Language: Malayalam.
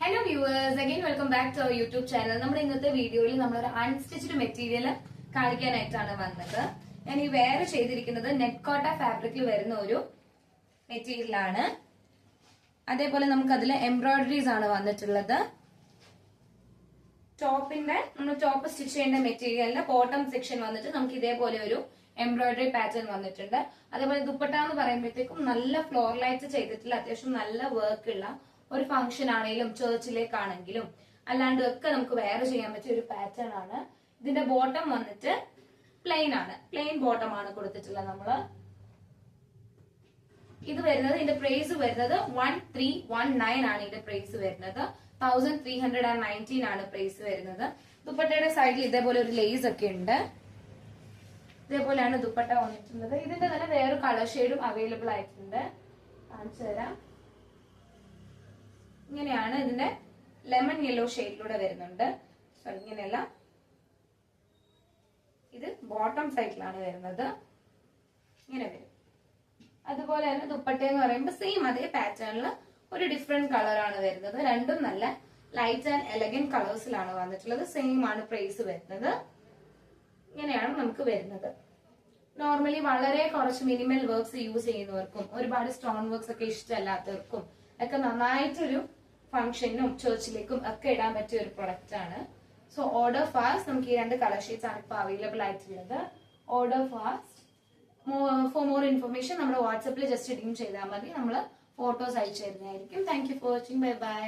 Hello viewers, again welcome back to our YouTube channel. നമ്മുടെ ഇന്നത്തെ വീഡിയോയിൽ നമ്മൾ ഒരു അൺസ്റ്റിച്ച്ഡ് മെറ്റീരിയൽ കാണിക്കാനായിട്ടാണ് വന്നത്. ഞാൻ ഈ വെയർ ചെയ്തിരിക്കുന്നത് നെറ്റ് കോട്ട ഫാബ്രിക്കിൽ വരുന്ന ഒരു മെറ്റീരിയൽ ആണ്. അതേപോലെ നമുക്ക് അതിൽ എംബ്രോയിഡറീസ് ആണ് വന്നിട്ടുള്ളത്. ടോപ്പിന്റെ നമ്മൾ ടോപ്പ് സ്റ്റിച്ച് ചെയ്യേണ്ട മെറ്റീരിയലിന്റെ ബോട്ടം സെക്ഷൻ വന്നിട്ട് നമുക്ക് ഇതേപോലെ ഒരു എംബ്രോയിഡറി പാറ്റേൺ വന്നിട്ടുണ്ട്. അതേപോലെ ദുപ്പട്ട എന്ന് പറയുമ്പോഴത്തേക്കും നല്ല ഫ്ലോർ ലൈറ്റ് ചെയ്തിട്ടുള്ള അത്യാവശ്യം നല്ല വർക്ക് ഉള്ള ഒരു ഫംഗ്ഷൻ ആണെങ്കിലും ചർച്ചിലേക്കാണെങ്കിലും അല്ലാണ്ടും ഒക്കെ നമുക്ക് വെയർ ചെയ്യാൻ പറ്റിയ ഒരു പാറ്റേൺ ആണ്. ഇതിന്റെ ബോട്ടം വന്നിട്ട് പ്ലെയിൻ ആണ്, പ്ലെയിൻ ബോട്ടം ആണ് കൊടുത്തിട്ടുള്ളത് നമ്മള്. ഇത് വരുന്നത് ഇതിന്റെ പ്രൈസ് വരുന്നത് 1319 ആണ്. ഇതിന്റെ പ്രൈസ് വരുന്നത് 1319 ആണ് പ്രൈസ് വരുന്നത്. ദുപ്പട്ടയുടെ സൈഡിൽ ഇതേപോലെ ഒരു ലേസ് ഒക്കെ ഉണ്ട്. ഇതേപോലെയാണ് ദുപ്പട്ട വന്നിട്ടുള്ളത്. ഇതിന്റെ തന്നെ വേറെ കളർ ഷെയ്ഡും അവൈലബിൾ ആയിട്ടുണ്ട്, കാണിച്ചു തരാം. ഇങ്ങനെയാണ് ഇതിന്റെ ലെമൺ യെല്ലോ ഷെയ്ഡിലൂടെ വരുന്നുണ്ട്. സോറി, ഇങ്ങനെയല്ല, ഇത് ബോട്ടം സൈഡിലാണ് വരുന്നത്. ഇങ്ങനെ വരും. അതുപോലെ തന്നെ ദുപ്പട്ട എന്ന് പറയുമ്പോൾ സെയിം അതേ പാറ്റേണിൽ ഒരു ഡിഫറെന്റ് കളറാണ് വരുന്നത്. രണ്ടും നല്ല ലൈറ്റ് ആൻഡ് എലഗന്റ് കളേഴ്സിലാണ് വന്നിട്ടുള്ളത്. സെയിം ആണ് പ്രൈസ് വരുന്നത്. ഇങ്ങനെയാണ് നമുക്ക് വരുന്നത്. നോർമലി വളരെ കുറച്ച് മിനിമൽ വർക്ക്സ് യൂസ് ചെയ്യുന്നവർക്കും ഒരുപാട് സ്റ്റോൺ വർക്ക്സ് ഒക്കെ ഇഷ്ടമല്ലാത്തവർക്കും ഒക്കെ നന്നായിട്ടൊരു ഫംഗ്ഷനും ചർച്ചിലേക്കും ഒക്കെ ഇടാൻ പറ്റിയ ഒരു പ്രൊഡക്റ്റ് ആണ്. So order fast. നമുക്ക് ഈ രണ്ട് കളർ ഷീറ്റ്സ് ആണ് ഇപ്പൊ അവൈലബിൾ ആയിട്ടുള്ളത്. Order fast. For more information നമ്മുടെ വാട്സാപ്പിൽ ജസ്റ്റ് ഡിം ചെയ്താൽ മതി. നമ്മൾ ഫോട്ടോസ് അയച്ചു തരുന്നതായിരിക്കും. Thank you for watching. Bye bye.